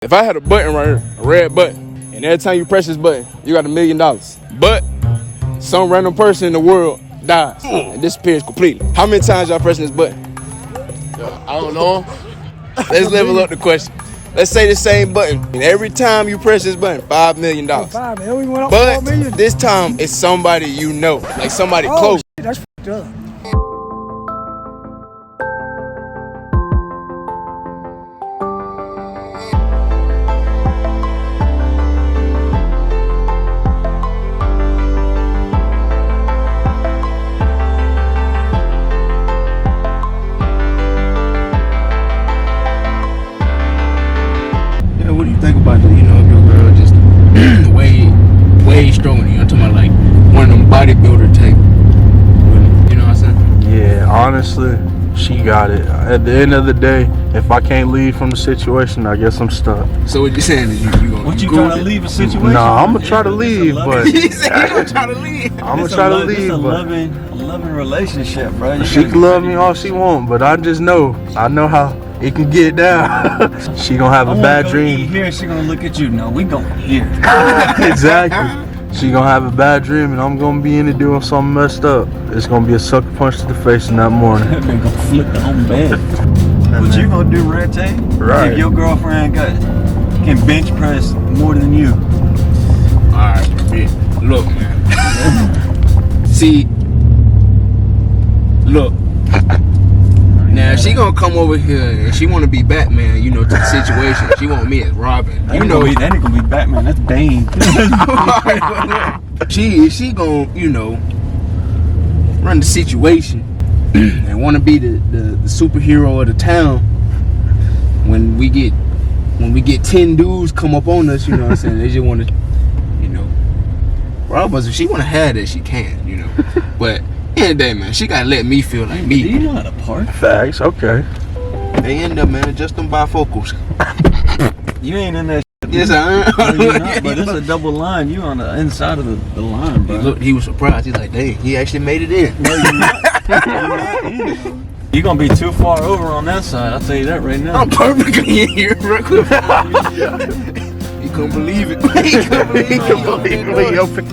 If I had a button right here, a red button, and every time you press this button, you got $1 million. But some random person in the world dies and disappears completely. How many times y'all pressing this button? I don't know. Let's level up the question. Let's say the same button, and every time you press this button, $5 million. But this time, it's somebody you know, like somebody close. Shit, that's fucked up. What do you think about that? You know, if your girl just way stronger than you. I'm talking about like one of them bodybuilder type. You know what I'm saying? Yeah, honestly, she got it. At the end of the day, if I can't leave from the situation, I guess I'm stuck. So what you saying is you gonna What you trying to leave a situation? Nah, I'm gonna try to leave, but He said he gonna try to leave. I'm gonna try to leave. It's a But loving relationship, bro. she can love me all she want, but I know how it can get down. She gonna have a bad dream. Here, she gonna look at you. No, we going here. Exactly. She gonna have a bad dream, and I'm gonna be in it doing something messed up. It's gonna be a sucker punch to the face in that morning. That man gonna flip the whole bed. What you gonna do, Red Tay? Right. If your girlfriend can bench press more than you. Alright, man. Look, man. See, look. Now she gonna come over here and she wanna be Batman, you know, to the situation. She want me as Robin. That ain't gonna be Batman. That's Bane. she gonna, you know, run the situation and wanna be the superhero of the town. When we get 10 dudes come up on us, you know what I'm saying? They just wanna, you know, rob us. If she wanna have that, she can, you know. But end of the day, man, she gotta let me feel like me. Do you know how to park? Facts, okay. They end up, man, just them bifocals. You ain't in that shit. Yes, I am. No, you're not, but it's a double line. You on the inside of the line, bro. Look, he was surprised. He's like, dang, he actually made it in. No, you're not. You're gonna be too far over on that side. I'll tell you that right now. I'm perfectly in here, bro. He couldn't believe it. He couldn't believe it.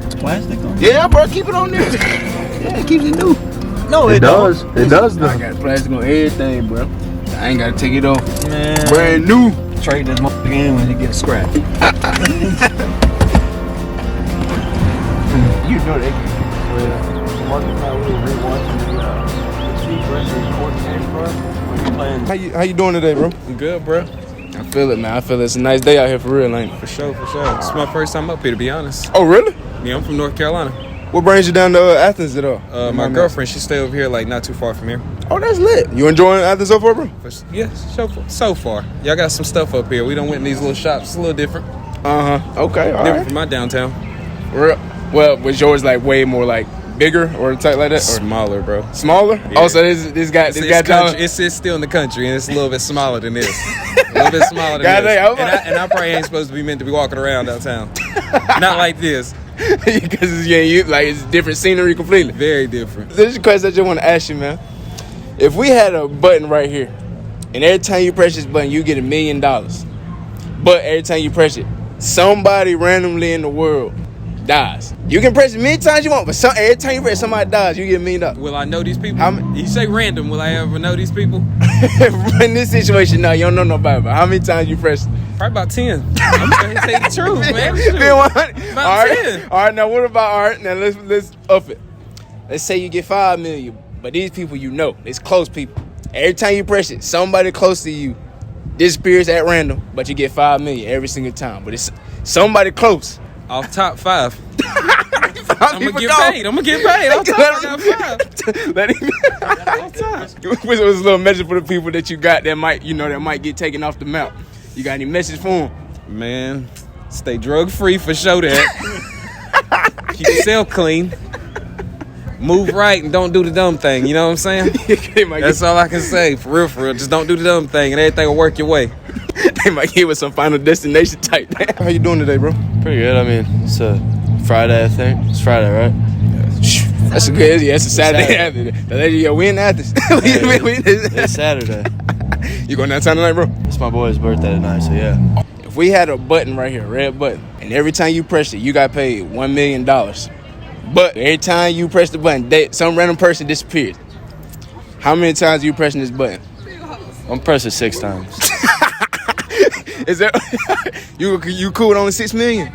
It's plastic on it? Yeah, bro, keep it on there. Yeah, it keeps it new. No, It does. It does I though. got plastic on everything, bro. I ain't gotta take it off. Man. Brand new. Trade this motherfucker in when it gets scrapped. You know that. How you doing today, bro? I'm good, bro. I feel it, man. I feel it's a nice day out here for real, ain't it? For sure, for sure. It's my first time up here, to be honest. Oh, really? Yeah, I'm from North Carolina. What brings you down to Athens at all? My girlfriend, she stay over here, like, not too far from here. Oh, that's lit. You enjoying Athens so far, bro? Yeah, so far. Y'all got some stuff up here. We done went in these little shops. It's a little different. Okay, all Different right. from my downtown. Well, was yours like way more like bigger or type like that? Or Smaller, bro. smaller? Yeah. Oh, so this guy It's still in the country, and it's a little bit smaller than this. A little bit smaller than this. And I probably ain't supposed to be meant to be walking around downtown. Not like this. Because it's different scenery completely. Very different. This is a question I just want to ask you, man. If we had a button right here, and every time you press this button, you get $1 million. But every time you press it, somebody randomly in the world dies. You can press it many times you want, but every time you press somebody dies, you get $1 million. Will I know these people? You say random. Will I ever know these people? In this situation, no, you don't know nobody. But how many times you press it? Probably about 10. I'm going to say the truth, man. Shoot. About About 10. All right, now what about now let's up it. Let's say you get $5 million, but these people you know, it's close people. Every time you press it, somebody close to you disappears at random, but you get $5 million every single time. But it's somebody close. Off top 5. I'm gonna get paid. I'm gonna get paid. Off top, I got 5. Let him. Off top. It was a little message for the people that you got that might get taken off the map. You got any message for them? Man, stay drug free for sure. That keep yourself clean. Move right and don't do the dumb thing. You know what I'm saying? That's all I can say. For real. Just don't do the dumb thing and everything will work your way. They might give us some Final Destination type. How you doing today, bro? Pretty good. I mean, it's a Friday, I think. It's Friday, right? That's a good. Yeah, it's a Saturday after. We in Athens. It's Saturday. You going downtown tonight, bro? It's my boy's birthday tonight, so yeah. If we had a button right here, a red button, and every time you press it, you got paid $1 million. But every time you press the button, some random person disappears. How many times are you pressing this button? I'm pressing 6 times. Is that you cool with only 6 million?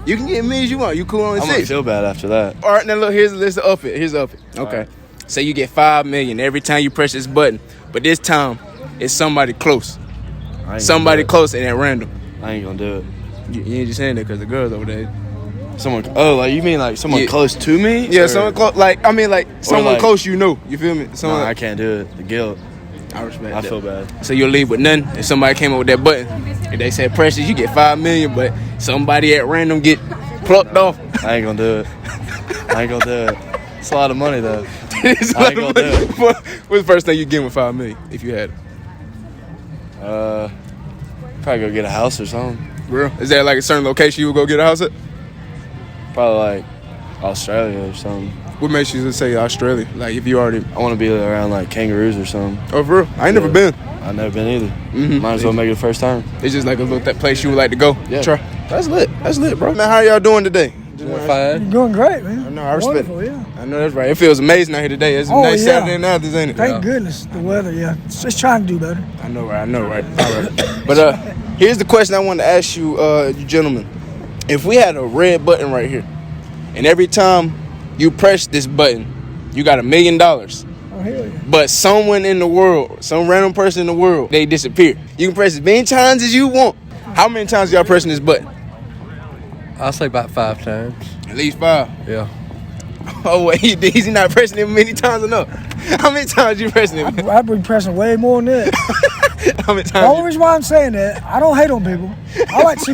You can get millions you want. You cool with only I'm 6. gonna feel bad after that. All right, now look, here's up it. Here's up it. Okay. Right. So you get 5 million every time you press this button, but this time it's somebody close. Somebody close and at random. I ain't gonna do it. You ain't just saying that because the girls over there. Someone, like you mean like someone close to me? Yeah, or? someone close. Someone close. You know. You feel me? No, I can't do it. The guilt. I respect. I feel bad. So you'll leave with nothing if somebody came up with that button. If they said precious, you get 5 million, but somebody at random get plucked off. I ain't gonna do it. I ain't gonna do it. It's a lot of money though. It's I ain't gonna do it. What's the first thing you get with 5 million if you had it? Probably go get a house or something. Real? Is there like a certain location you would go get a house at? Probably like Australia or something. What makes you say Australia? Like if you already... I want to be around like kangaroos or something. Oh, for real? I ain't never been. I've never been either. Mm-hmm. Might as well make it the first time. It's just like a little place you would like to go. Yeah. Try. That's lit, bro. Man, how y'all doing today? Fine. You're doing great, man. I know, I respect Wonderful, yeah. I know that's right. It feels amazing out here today. It's a nice Saturday night, ain't it? Thank goodness. The weather, yeah. It's trying to do better. I know, right? All right. But here's the question I wanted to ask you, you gentlemen. If we had a red button right here, and every time you press this button, you got $1 million. Oh, hell yeah. But someone in the world, some random person in the world, they disappear. You can press as many times as you want. How many times y'all pressing this button? I'll say about 5 times. At least 5. Yeah. Oh, wait, he's not pressing it many times enough. How many times you pressing it? I've been pressing way more than that. How many The times? only reason why I'm saying that, I don't hate on people. I like to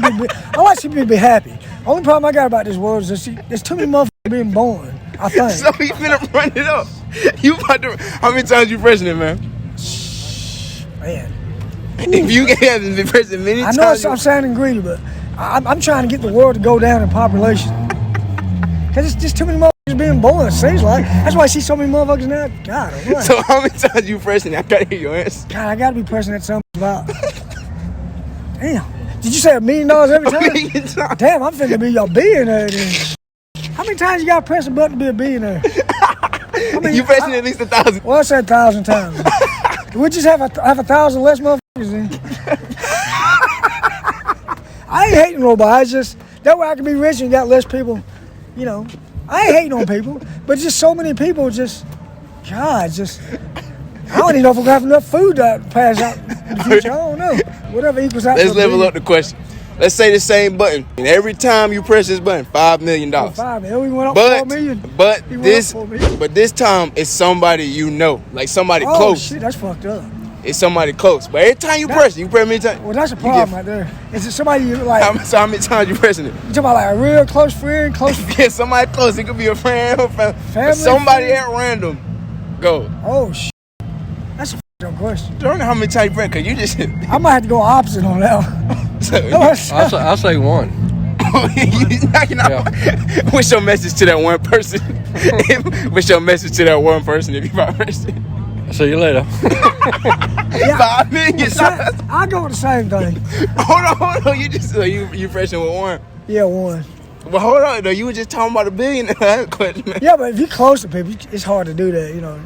see people be happy. Only problem I got about this world is there's too many motherfuckers being born, I think. So you finna run it up. You about to... How many times you pressing it, man? Man. If you haven't been pressing many I times... know I'm sounding greedy, but I'm trying to get the world to go down in population. Because it's just too many motherfuckers being born, it seems like. That's why I see so many motherfuckers now. God, I'm So how many times you pressing it? I gotta hear your answer. God, I gotta be pressing that something about. Damn. Did you say $1 million every time? $1 million times. Damn, I'm finna be a billionaire then. How many times you gotta press a button to be a billionaire? You pressing it at least 1,000. Well, I said 1,000 times. We just have 1,000 less motherfuckers then. I ain't hating nobody. It's just that way I can be rich and got less people. You know, I ain't hating on people, but just so many people just, God, just. I don't even know if we're gonna have enough food to pass out in the future. I don't know. Whatever equals out. Let's level up the question. Let's say the same button, and every time you press this button, $5 million. $5 million. We went up $4 million. But He went this, up $4 million. but this time it's somebody you know, like somebody Oh close. shit, that's fucked up. It's somebody close. But every time you press it, you press many times. Well, that's a problem right there. Is it somebody you like? So how many times you pressing it? You talking about like a real close friend, close? Yeah, somebody close. It could be a friend or family. Family, But somebody friend. at random. Go. Oh shit, that's a fucked up question. I don't know how many times you press, cause you just. I might have to go opposite on that one. I'll say 1. You knocking out. What's your message to that one person? What's your message to that one person if you about to press it? See you later. $5 million. I go with the same thing. Hold on. You just you pressing with 1. Yeah, 1. Well, hold on. though. You were just talking about $1 billion. That's a question, man. Yeah, but if you're close to people, it's hard to do that, you know.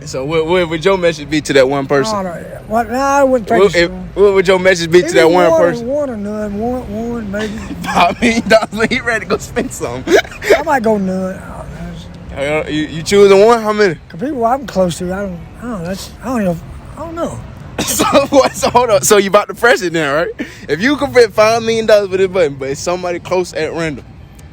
So what would your message be to that one person? I don't know. Well, I wouldn't think so. What would your message be to that one person? One or none. One maybe. $5 million. He ready to go spend some. I might go none. You choosing 1? How many? Cause people I'm close to, I don't know. So hold on. So you about to press it now, right? If you could fit $5 million with this button, but it's somebody close at random,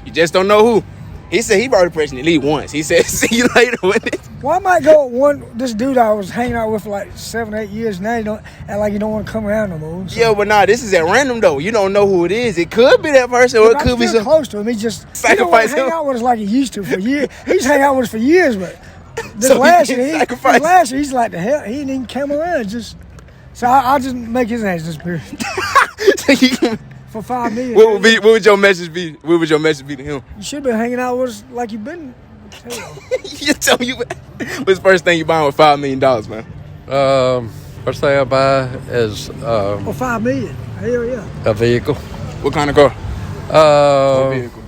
you just don't know who. He said he already pressed it at least once. He said, "See you later with it." Well, I might go with one. This dude I was hanging out with for like 7, 8 years. Now you don't act like you don't want to come around no more. So. Yeah, but nah, this is at random though. You don't know who it is. It could be that person, or it could be some. Close to him. He just sacrifice hang him. out with us like he used to for years. He's hanging out with us for years, but this So last he year, he's like the hell. He didn't even come around. So I'll just make his ass disappear for $5 million. What would your message be? What would your message be to him? You should be hanging out with us like you've been. You tell me what's the first thing you buying with $5 million, man? First thing I buy is Or $5 million. Hell yeah. a vehicle. What kind of car? Vehicle.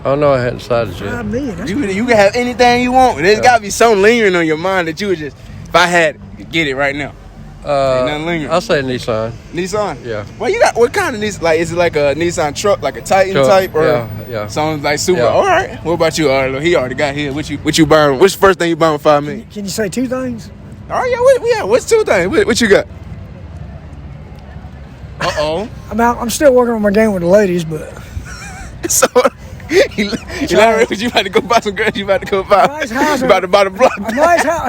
I don't know. I hadn't decided yet. $5 million. That's You can have anything you want. There's got to be something lingering on your mind that you would just, if I had it, get it right now. Ain't nothing lingering. I'll say Nissan. Nissan? Yeah. Well, you got, what kind of Nissan? Like, is it like a Nissan truck, like a Titan Truck, type? Or yeah. something like super? Yeah. All right. What about you? All right, look, he already got here. What you buying? What's the first thing you buying with $5 million? Can you say two things? Oh, yeah. What's two things? What you got? Uh-oh. I'm still working on my game with the ladies, but So, you about to go buy some girls? You about to go buy? Nice house. You about to buy the block? a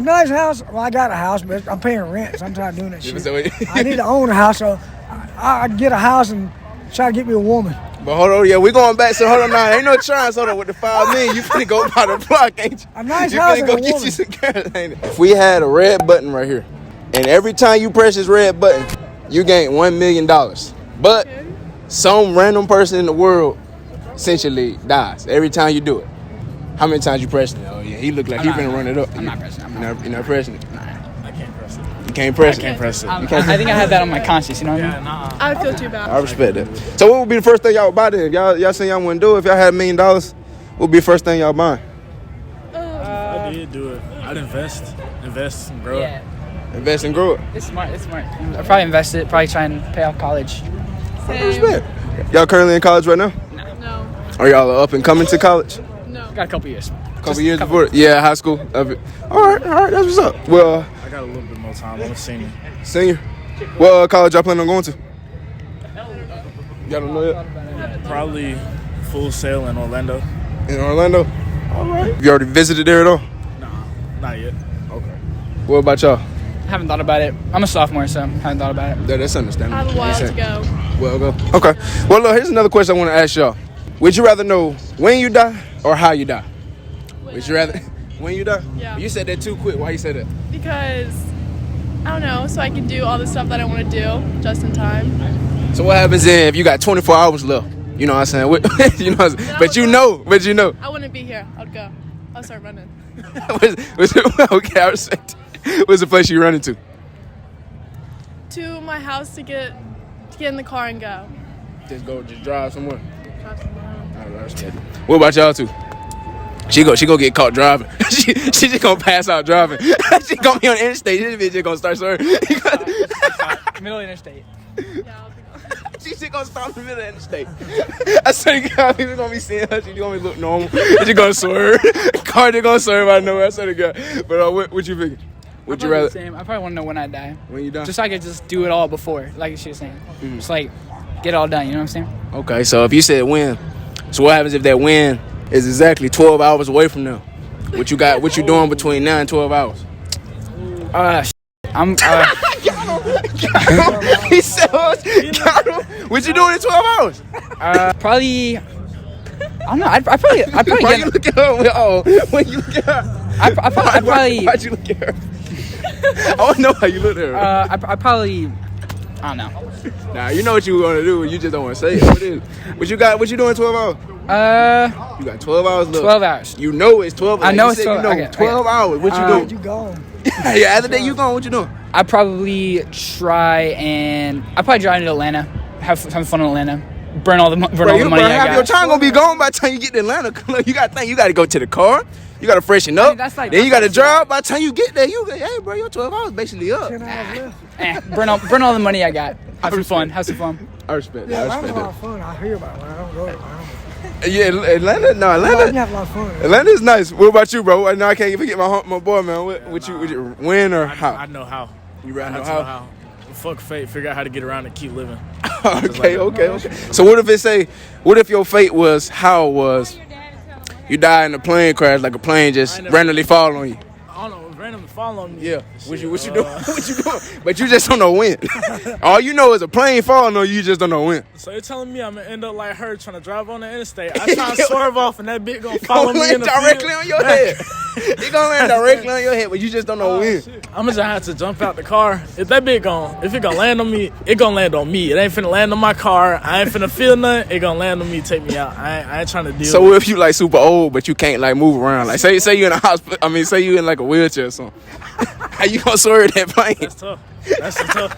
nice house. Well, I got a house, but I'm paying rent, so I'm tired of doing that shit. I need to own a house, so I get a house and try to get me a woman. But hold on, yeah, we going back. So hold on now, ain't no chance. Hold on, with the $5 million, you finna go buy the block, ain't you? A nice you house finna and go a get woman. you some girls, ain't it? If we had a red button right here, and every time you press this red button, you gain $1 million. But some random person in the world essentially dies every time you do it. How many times you pressing it? Oh yeah, he looked like he finna run it up. I'm not pressing it. You're not pressing it. Nah, I can't press it. You can't press it. I can't press it. You can't I think I have that on my conscience, you know what I mean? I would feel too bad. I respect that. So what would be the first thing y'all would buy then? If y'all saying y'all wouldn't do it, if y'all had $1 million, what would be the first thing y'all buying? I did do it. I'd invest and grow it. Invest and grow it. It's smart. I'd probably invest it, probably try and pay off college. I respect. Y'all currently in college right now? No. Are y'all up and coming to college? No. Got a couple years. Couple years before? Yeah, high school. Of it. All right, that's what's up. Well, I got a little bit more time. I'm a senior. Senior. What college y'all planning on going to? Y'all don't know yet? Probably Full Sail in Orlando. In Orlando? All right. You already visited there at all? Nah, not yet. Okay. What about y'all? Haven't thought about it. I'm a sophomore, so haven't thought about it. That's understandable. I have a while to go. Well, go. Okay. Well, look, here's another question I want to ask y'all. Would you rather know when you die or how you die? Would you rather when you die? Yeah. You said that too quick. Why you said that? Because, I don't know, so I can do all the stuff that I want to do just in time. So what happens then if you got 24 hours left? You know what I'm saying? You know what I'm saying? But you know. I wouldn't be here. I'd go. I'll start running. Okay, I respect it. What's the place you running to? To my house to get in the car and go. Just drive somewhere. What about y'all two? She go get caught driving. she just gonna pass out driving. She gonna be on the interstate. This bitch just gonna start swerving. Middle interstate. Yeah, I'll be gone. She just gonna stop in the middle of the interstate. I swear to God, people gonna be seeing her. She gonna look normal. She gonna swerve. Car just gonna swerve out of nowhere. I swear to God. But what you thinking? Would you rather? Same. I probably want to know when I die. When you die? Just so I could just do it all before, like she was saying. Just like get it all done. You know what I'm saying? Okay, so if you said win, so what happens if that win is exactly 12 hours away from now? What you doing between now and 12 hours? I'm. He said, what you doing in 12 hours? Probably. I don't know. I probably Why get. you look at her? When you look at her? I probably. Why'd you look at her? I want to know how you look at her. I probably. I don't know. Nah, you know what you want to do. You just don't want to say it. What is? What you got? What you doing in 12 hours? You got 12 hours left. 12 hours. You know it's 12 hours. I know You it's said 12 You know okay, 12 hours. What you doing? You gone. Yeah, other day you going. What you doing? I probably drive into Atlanta, have fun in Atlanta, burn all the money I got. Your time gonna be gone by the time you get to Atlanta. Look, you gotta think. You gotta go to the car. You gotta freshen up. Then you gotta drive. By the time you get there, hey, bro, your 12 hours basically up. 10 hours left. Burn all the money I got. Have some fun. I respect Yeah, that. I Atlanta's respect a lot of fun. I hear about it when I don't go to Atlanta. that. Yeah, Atlanta. No, You Atlanta. have a lot of fun. Atlanta is nice. What about you, bro? No, I can't forget my boy, man. Would you win or how? I know how. You rather know know how? Fuck fate. Figure out how to get around and keep living. Okay. So what if your fate was how it was? You die in a plane crash, like a plane just randomly fall on you. I don't know. Randomly fall on me. Yeah. What you doing? What you doing? But you just don't know when. All you know is a plane falling on you. You just don't know when. So you're telling me I'm gonna end up like her trying to drive on the interstate? I try to swerve off and that bitch gonna follow me in the directly field. on your head. It gonna land directly on your head, but you just don't know when. I'm gonna just have to jump out the car. If it gonna land on me, it gonna land on me. It ain't finna land on my car. I ain't finna feel nothing. It gonna land on me, take me out. I ain't trying to deal. So if you like super old, but you can't like move around, like say you in a hospital. I mean, say you in like a wheelchair or something. How you gonna swerve that plane? That's tough. That's tough.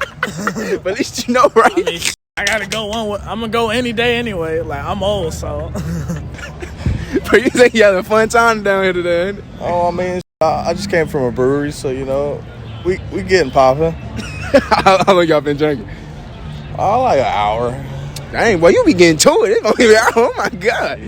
But at least you know, right? I mean, I gotta go I'm gonna go any day anyway. Like, I'm old, so. But you think you having a fun time down here today, ain't it? Oh, I mean, I just came from a brewery, so, you know, we getting popping. How long y'all been drinking? Oh, like an hour. Dang, boy, you be getting to it. It's gonna be oh my God.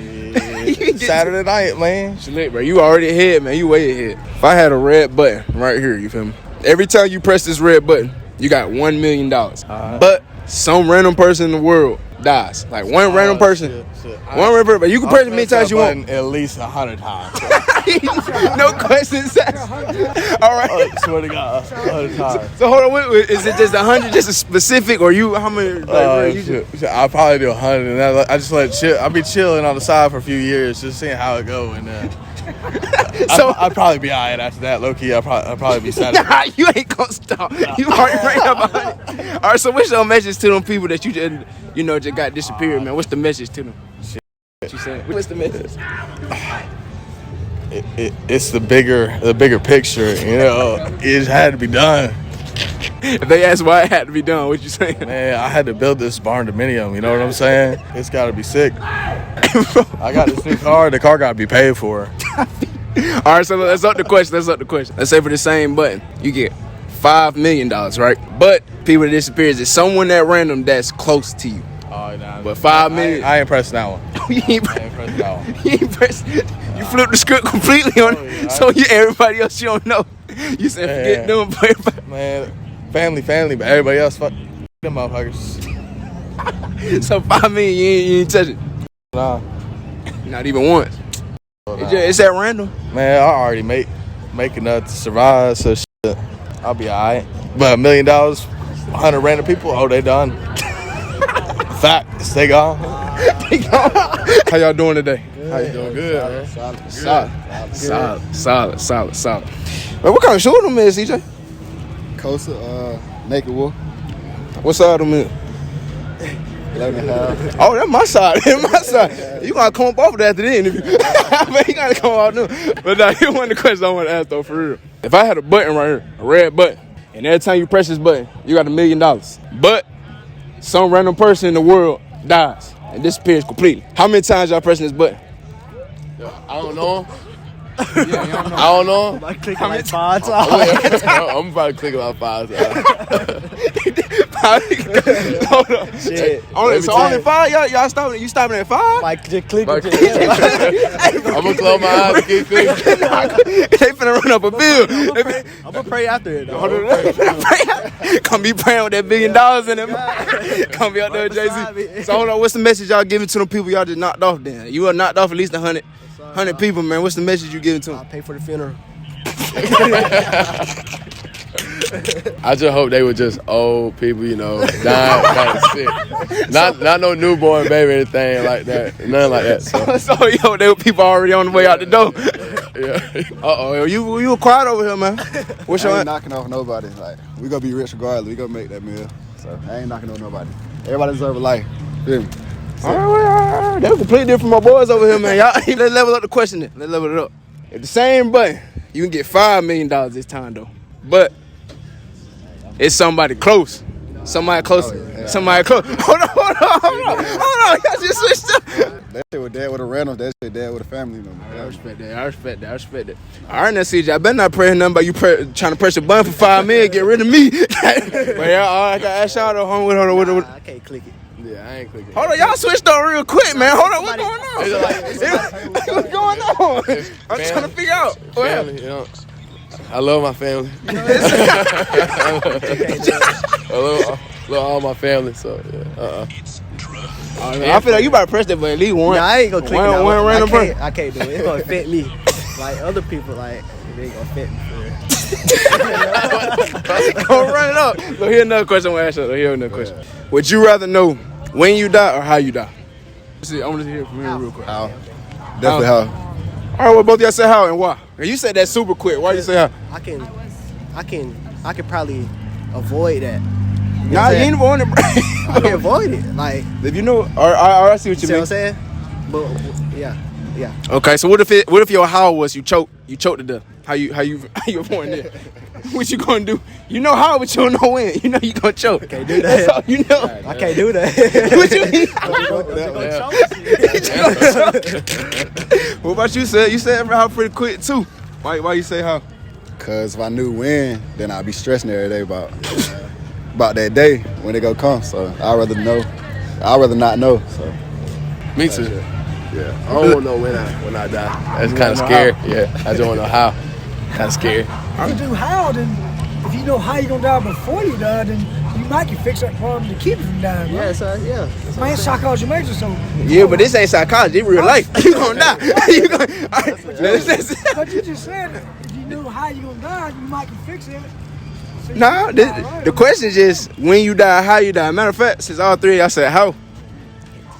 Saturday night, man. She lit, bro. You already ahead, man. You way ahead. If I had a red button right here, you feel me? Every time you press this red button, you got $1 million. But some random person in the world dies. Like one random person. Shit. One random person. But you can press it many times you want. At least 100 times. No questions asked. All right. I swear to God, 100 times. So hold on, wait, is it just 100, just a specific, or you? How many? I'll probably do 100, and I just let it chill. I'll be chilling on the side for a few years, just seeing how it go, and then so I'd probably be alright after that. Low key, I'll probably be satisfied. Nah, you ain't gonna stop. You already ran up 100. All right, so what's your message to them people that you just, just got disappeared, man? What's the message to them? What you saying? What's the message? It's the bigger picture, you know. It had to be done. If they ask why it had to be done, what you saying? Man, I had to build this barn dominium, you know what I'm saying? It's got to be sick. I got this new car. The car got to be paid for. All right, so let's up the question. Let's say for the same button, you get $5 million, right? But people that disappears is someone that random that's close to you. Oh, nah. But $5 million. I ain't pressing that one. You ain't pressing that one. You ain't pressing. You flipped the script completely on it. So everybody else you don't know. You said forget them. Man, family, but everybody else, fuck them motherfuckers. So $5 million, you ain't touch it? Nah. Not even once. It's that random. Man, I already make enough to survive, so shit, I'll be alright. But $1 million, 100 random people, oh, they done. Facts, they gone. How y'all doing today? How you doing? Good. Solid. Man, what kind of shoe them is, CJ? Costa, Naked Wolf. What side them is? 11.5. Oh, that's my side. That's my side. You gotta come up off of that after the interview. Man, you gotta come off new. But nah, here's one of the questions I want to ask though, for real. If I had a button right here, a red button, and every time you press this button, you got $1 million. But some random person in the world dies and disappears completely. How many times y'all pressing this button? I don't know. I don't know. I click like 5 times. I'm probably clicking about 5 times. Hold on. Shit. Only 5? Y'all stopping? You stopping at 5? Like just click I'm gonna close my eyes and keep clicking. They finna run up a bill. I'm gonna pray after it though. Come be praying with that $1 billion in them. Come be out there, Jay-Z. So hold on, what's the message y'all giving to them people y'all just knocked off then? You are knocked off at least 100 people, man. What's the message you giving to them? I'll pay for the funeral. I just hope they were just old people, dying sick. Not no newborn baby or anything like that. Nothing like that. So yo, they were people already on the way out the door. Yeah. You were quiet over here, man. What's I your ain't knocking off nobody. Like, we gonna be rich regardless. We gonna make that meal. So I ain't knocking on nobody. Everybody deserve a life. Feel me? All right. They're completely different from my boys over here, man. Y'all, let's level up the question then. Let's level it up. If the same button, you can get $5 million this time though. But it's somebody close. Somebody close. Somebody close. Hold on. Y'all just switched up. That shit with dad with a random. That shit dad with a family. I respect that. All right, now, CJ, I better not pray nothing about you trying to press a button for $5 million, get rid of me. But yeah, all right, I gotta ask y'all though. Hold on. I can't click it. Yeah, I ain't clicking. Hold on, y'all switched up real quick, man. Hold on, what's going on? What's going on? I'm trying to figure out. Family, I love my family. I love all my family, so yeah. I feel like you about to press that, but at least one. Nah, I ain't gonna click it. One random person. I can't do it. It's gonna affect me. Like other people, like it ain't gonna affect me for real. Go run it up. Look, here's another question I want to ask you. Would you rather know when you die or how you die? See, I want to hear from you real quick. How? Definitely how. All right, well, both of y'all say how and why. You said that super quick. Why you say how? I can probably avoid that. Nah, you ain't avoiding it, bro. I can avoid it. Like, if you know, or I see what you see mean. what I'm saying? But yeah. Yeah. Okay, so what if your how was you choked to death? How you avoiding that? What you gonna do? You know how, but you don't know when. You know you gonna choke. I can't do that. That's all you know. I can't do that. What you mean? What about you, said? You said how pretty quick too. Why you say how? Cause if I knew when, then I'd be stressing every day about that day when it gonna come. So I'd rather know. I'd rather not know. So. Me too. Yeah. I don't want to know when I die. That's kind of scary. Yeah, I just want to know how. Kind of scary. If you do how, then if you know how you're gonna die before you die, then you might can fix that problem to keep you from dying. Right? Yeah. Man, psychology major, so. Yeah, but this ain't psychology. It's real life. You gonna die. You gonna. But you just said that if you knew how you're gonna die, you might can fix it. So Nah, the question is just when you die, how you die. Matter of fact, since all three, I said how.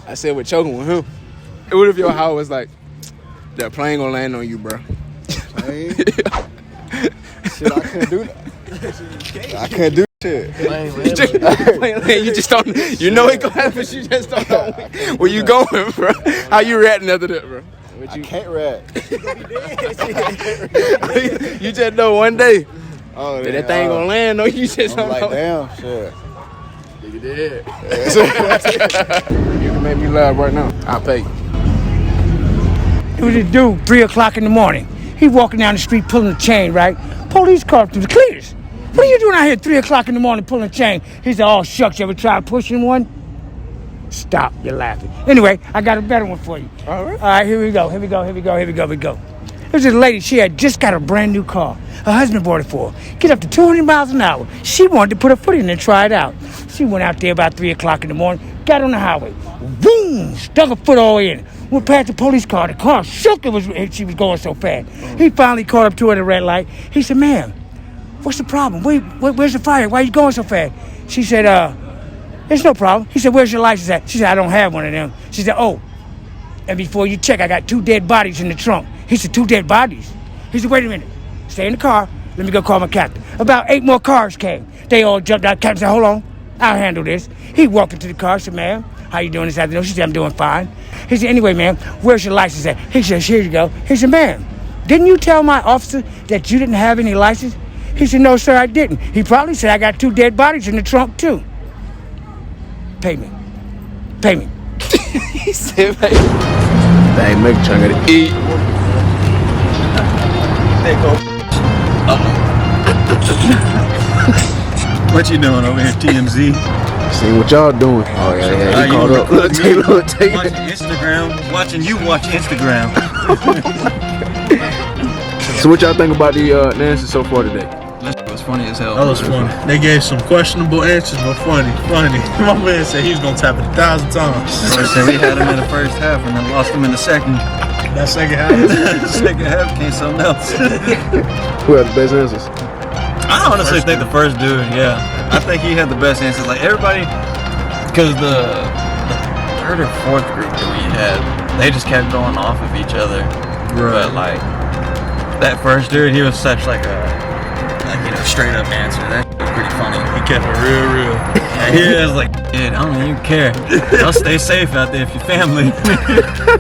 I said we're choking with him. What if your how was like, that plane gonna land on you, bro? Plane? Shit, I couldn't do that. I couldn't do shit. You just don't. You know it gonna happen, but you just don't know where you going, bro. How you reacting after that, bro? I can't react. You just know one day. Oh, that thing gonna land on you. Just don't like, know. damn, shit. You did. You can make me laugh right now. I'll pay you. It was a dude, 3 o'clock in the morning. He walking down the street pulling a chain, right? Police car through the clears. What are you doing out here at 3 o'clock in the morning pulling a chain? He said, oh, shucks, you ever try pushing one? Stop, you're laughing. Anyway, I got a better one for you. All right, here we go. There's this lady, she had just got a brand new car. Her husband bought it for her. Get up to 200 miles an hour. She wanted to put her foot in and try it out. She went out there about 3 o'clock in the morning, got on the highway. Boom! Stuck her foot all in. Went past the police car. The car shook. She was going so fast. He finally caught up to her at a red light. He said, ma'am, what's the problem? Where's the fire? Why are you going so fast? She said, there's no problem. He said, where's your license at? She said, I don't have one of them. She said, oh, and before you check, I got 2 dead bodies in the trunk. He said, 2 dead bodies? He said, wait a minute. Stay in the car. Let me go call my captain. About 8 more cars came. They all jumped out. Captain said, hold on. I'll handle this. He walked into the car, said, ma'am, how you doing this afternoon? She said, I'm doing fine. He said, anyway, ma'am, where's your license at? He said, here you go. He said, ma'am, didn't you tell my officer that you didn't have any license? He said, no, sir, I didn't. He probably said, I got 2 dead bodies in the trunk, too. Pay me. He said, hey, dang, make sure I gotta eat. What you doing over here, TMZ? See what y'all doing. Oh, yeah. He caught up. Look, take Watching Instagram. Watching you watch Instagram. So what y'all think about the answers so far today? That was funny as hell. That was funny. They gave some questionable answers, but funny. My man said he was gonna tap it 1,000 times. So we had him in the first half and then lost him in the second. That second half. The second half came something else. Who had the best answers? I honestly think the first dude, yeah. I think he had the best answers. Like everybody, because the third or fourth group that we had, they just kept going off of each other. Right. But like that first dude, he was such like a straight up answer. That was pretty funny. He kept it real. And he was like, dude, I don't even care. I'll stay safe out there if you're family.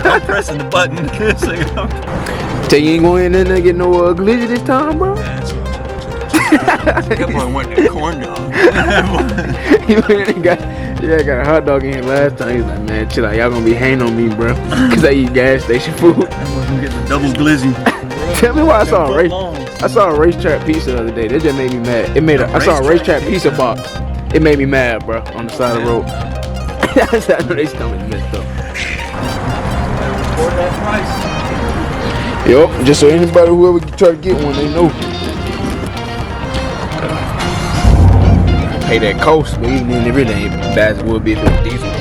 I'm pressing the button. Tell you ain't going in there and get no glitzy this time, bro. That boy went to corn dog. He went and got a hot dog in here last time. He's like, man, chill out. Y'all gonna be hating on me, bro. Because I eat gas station food. That boy gonna get the double glizzy. Tell me why I saw a racetrack pizza the other day. That just made me mad. I saw a racetrack pizza box. It made me mad, bro, on the side of the road. I know they stomach messed up. Yup, just so anybody, whoever try to get one, they know. Pay that cost, but even then, it really ain't bad as it would be if it was diesel.